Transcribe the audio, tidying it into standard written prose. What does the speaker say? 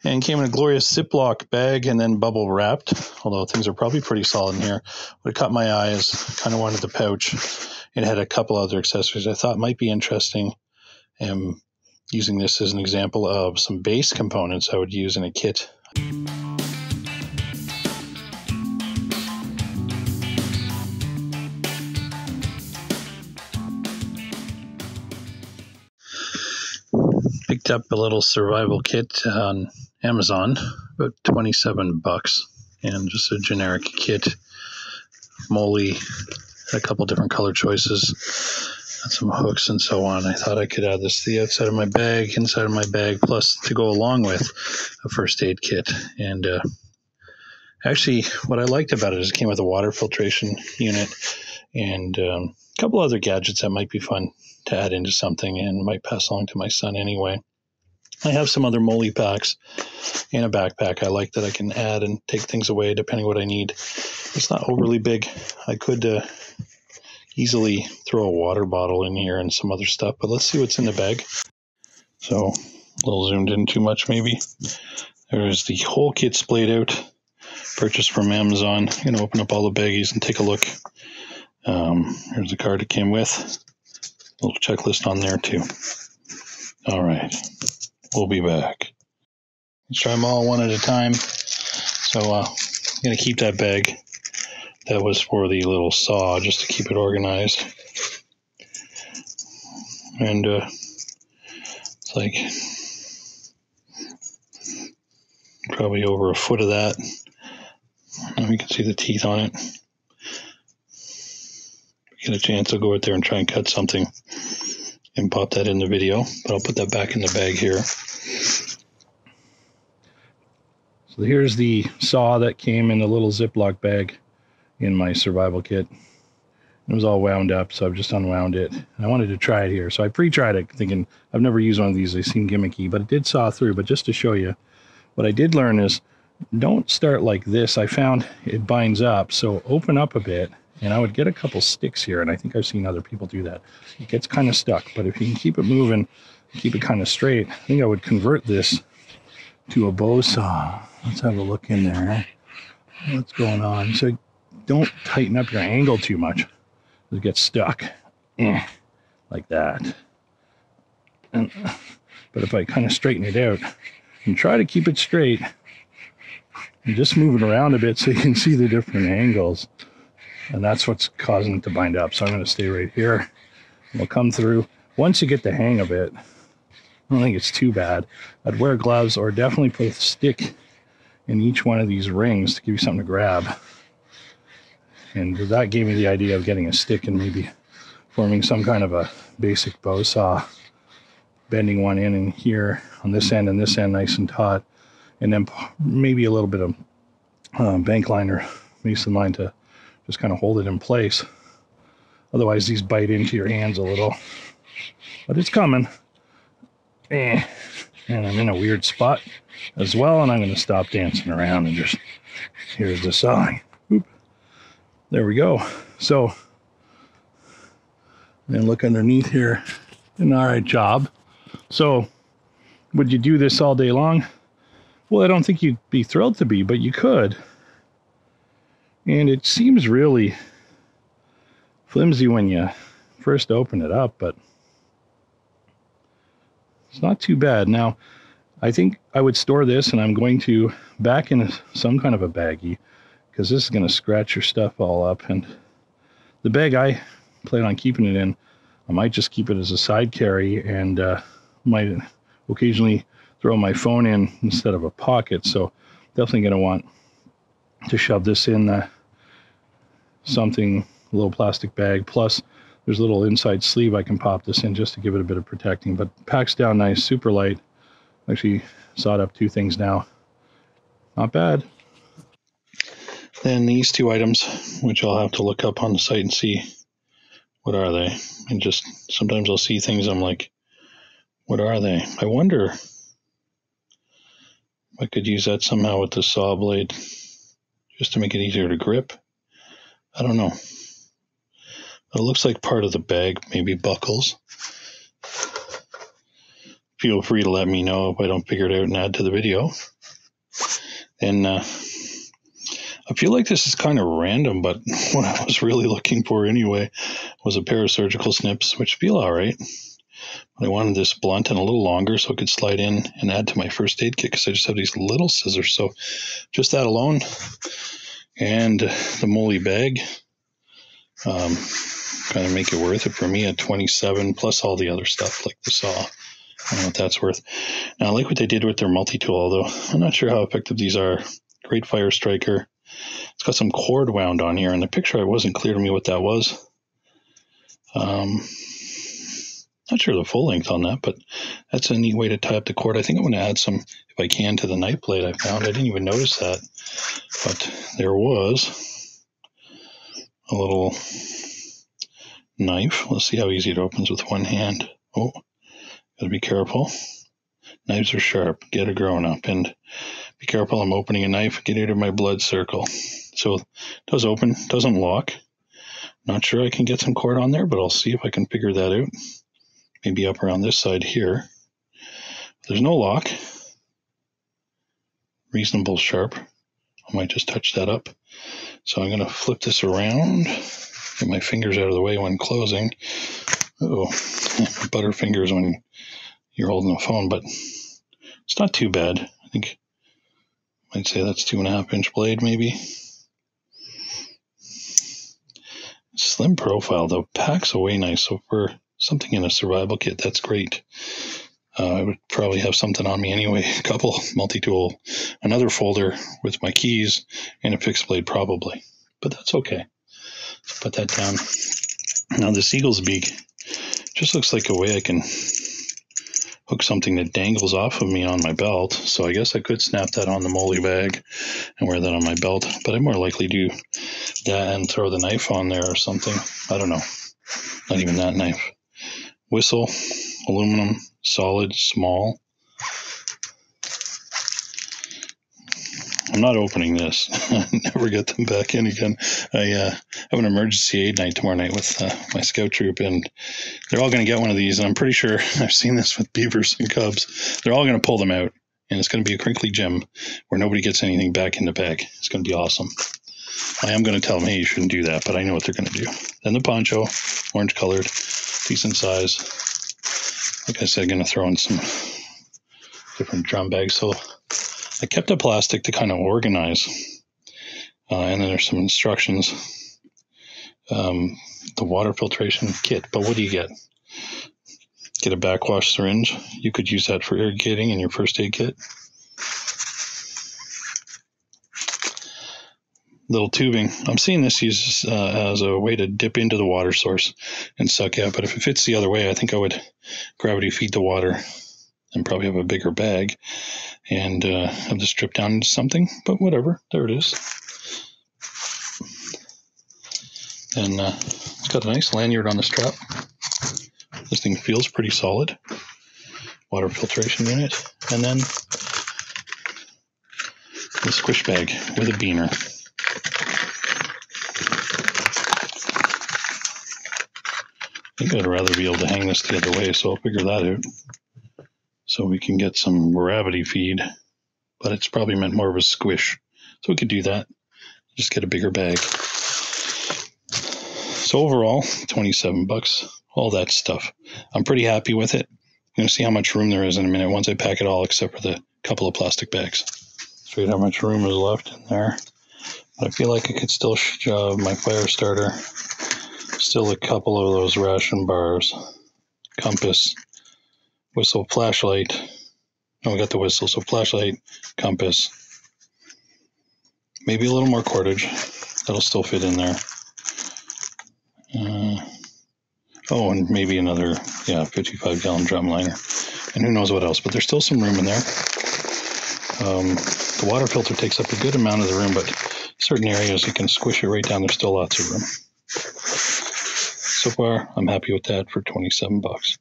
and came in a glorious Ziploc bag and then bubble wrapped, although things are probably pretty solid in here. What caught my eye is kind of wanted the pouch. It had a couple other accessories I thought might be interesting. And using this as an example of some base components I would use in a kit. Picked up a little survival kit on Amazon, about 27 bucks, and just a generic kit. Moly, a couple different color choices, some hooks and so on. I thought I could add this to the outside of my bag, inside of my bag, plus to go along with a first aid kit. And actually, what I liked about it is it came with a water filtration unit and a couple other gadgets that might be fun to add into something and might pass along to my son anyway. I have some other Moly packs and a backpack I like that I can add and take things away depending what I need. It's not overly big. I could easily throw a water bottle in here and some other stuff, but let's see what's in the bag. So, a little zoomed in too much maybe. There's the whole kit splayed out, purchased from Amazon. I'm going to open up all the baggies and take a look. Here's the card it came with. A little checklist on there too. All right. We'll be back. Let's try them all one at a time. So I'm going to keep that bag. That was for the little saw, just to keep it organized. And it's like probably over a foot of that. And you can see the teeth on it. If I get a chance, I'll go out there and try and cut something and pop that in the video, but I'll put that back in the bag here. So here's the saw that came in a little Ziploc bag in my survival kit. It was all wound up, so I've just unwound it. And I wanted to try it here, so I pre-tried it thinking I've never used one of these. They seem gimmicky, but it did saw through. But just to show you, what I did learn is don't start like this. I found it binds up, so open up a bit. And I would get a couple sticks here, and I think I've seen other people do that. It gets kind of stuck, but if you can keep it moving, keep it kind of straight, I think I would convert this to a bow saw. Let's have a look in there. What's going on? So don't tighten up your angle too much. It gets stuck. Like that. But if I kind of straighten it out and try to keep it straight, and just move it around a bit so you can see the different angles. And that's what's causing it to bind up. So I'm going to stay right here. We'll come through. Once you get the hang of it, I don't think it's too bad. I'd wear gloves or definitely put a stick in each one of these rings to give you something to grab. And that gave me the idea of getting a stick and maybe forming some kind of a basic bow saw. Bending one in here on this end and this end nice and taut. And then maybe a little bit of bank line or mason line to just kind of hold it in place. Otherwise, these bite into your hands a little. But it's coming. And I'm in a weird spot as well, and I'm going to stop dancing around and just... Here's the sawing. Oop. There we go. So, then look underneath here. An all right job. So, would you do this all day long? Well, I don't think you'd be thrilled to be, but you could. And it seems really flimsy when you first open it up, but it's not too bad. Now, I think I would store this, and I'm going to back in some kind of a baggie, because this is going to scratch your stuff all up. And the bag I plan on keeping it in, I might just keep it as a side carry, and might occasionally throw my phone in instead of a pocket. So definitely going to want to shove this in something, a little plastic bag. Plus, there's a little inside sleeve I can pop this in just to give it a bit of protecting. But packs down nice, super light. Actually sawed up 2 things now. Not bad. Then these 2 items, which I'll have to look up on the site and see what are they. And just sometimes I'll see things I'm like, what are they? I wonder if I could use that somehow with the saw blade just to make it easier to grip. I don't know. It looks like part of the bag maybe buckles. feel free to let me know if I don't figure it out and add to the video. And I feel like this is kind of random, but what I was really looking for anyway was a pair of surgical snips, which feel all right. But I wanted this blunt and a little longer so it could slide in and add to my first aid kit, because I just have these little scissors. So just that alone and the moly bag kind of make it worth it for me at $27, plus all the other stuff like the saw. I don't know what that's worth. Now, I like what they did with their multi-tool, although I'm not sure how effective these are. Great fire striker. It's got some cord wound on here. In the picture, it wasn't clear to me what that was. Not sure the full length on that, but that's a neat way to tie up the cord. I think I'm going to add some, if I can, to the knife blade I found. I didn't even notice that, but there was a little knife. Let's see how easy it opens with one hand. Oh, gotta be careful. Knives are sharp. Get a grown up. And be careful, I'm opening a knife. Get out of my blood circle. So it does open, doesn't lock. Not sure I can get some cord on there, but I'll see if I can figure that out. Maybe up around this side here. There's no lock. Reasonable sharp. I might just touch that up. So I'm going to flip this around. Get my fingers out of the way when closing. Oh, butter fingers when you're holding the phone, but it's not too bad. I think I'd say that's 2.5 inch blade maybe. Slim profile though, packs away nice. So for something in a survival kit, that's great. I would probably have something on me anyway. A couple multi-tool, another folder with my keys, and a fixed blade probably. But that's okay. Put that down. Now this eagle's beak just looks like a way I can hook something that dangles off of me on my belt. So I guess I could snap that on the moly bag and wear that on my belt. But I'd more likely do that and throw the knife on there or something. I don't know. Not even that knife. Whistle, aluminum, solid, small. I'm not opening this. Never get them back in again. I have an emergency aid night tomorrow night with my scout troop, and they're all going to get one of these. And I'm pretty sure I've seen this with beavers and cubs. They're all going to pull them out, and it's going to be a crinkly gym where nobody gets anything back in the bag. It's going to be awesome. I am going to tell them, hey, you shouldn't do that, but I know what they're going to do. Then the poncho, orange colored, decent size. Like I said, I'm going to throw in some different drum bags. So I kept a plastic to kind of organize. And then there's some instructions. The water filtration kit. But what do you get? Get a backwash syringe. You could use that for irrigating in your first aid kit. Little tubing. I'm seeing this used as a way to dip into the water source and suck out. But if it fits the other way, I think I would gravity feed the water and probably have a bigger bag and have this strip down into something. But whatever. There it is. And it's got a nice lanyard on the strap. This thing feels pretty solid. Water filtration unit. And then the squish bag with a beaner. I think I'd rather be able to hang this the other way, so I'll figure that out. So we can get some gravity feed, but it's probably meant more of a squish. So we could do that. Just get a bigger bag. So overall, $27, all that stuff. I'm pretty happy with it. I'm going to see how much room there is in a minute once I pack it all, except for the couple of plastic bags. See how much room is left in there. But I feel like I could still shove my fire starter. Still a couple of those ration bars, compass, whistle, flashlight. Oh, we got the whistle, so flashlight, compass. Maybe a little more cordage. That'll still fit in there. Oh, and maybe another, 55-gallon drum liner. And who knows what else, but there's still some room in there. The water filter takes up a good amount of the room, but certain areas you can squish it right down. There's still lots of room. So far, I'm happy with that for $27.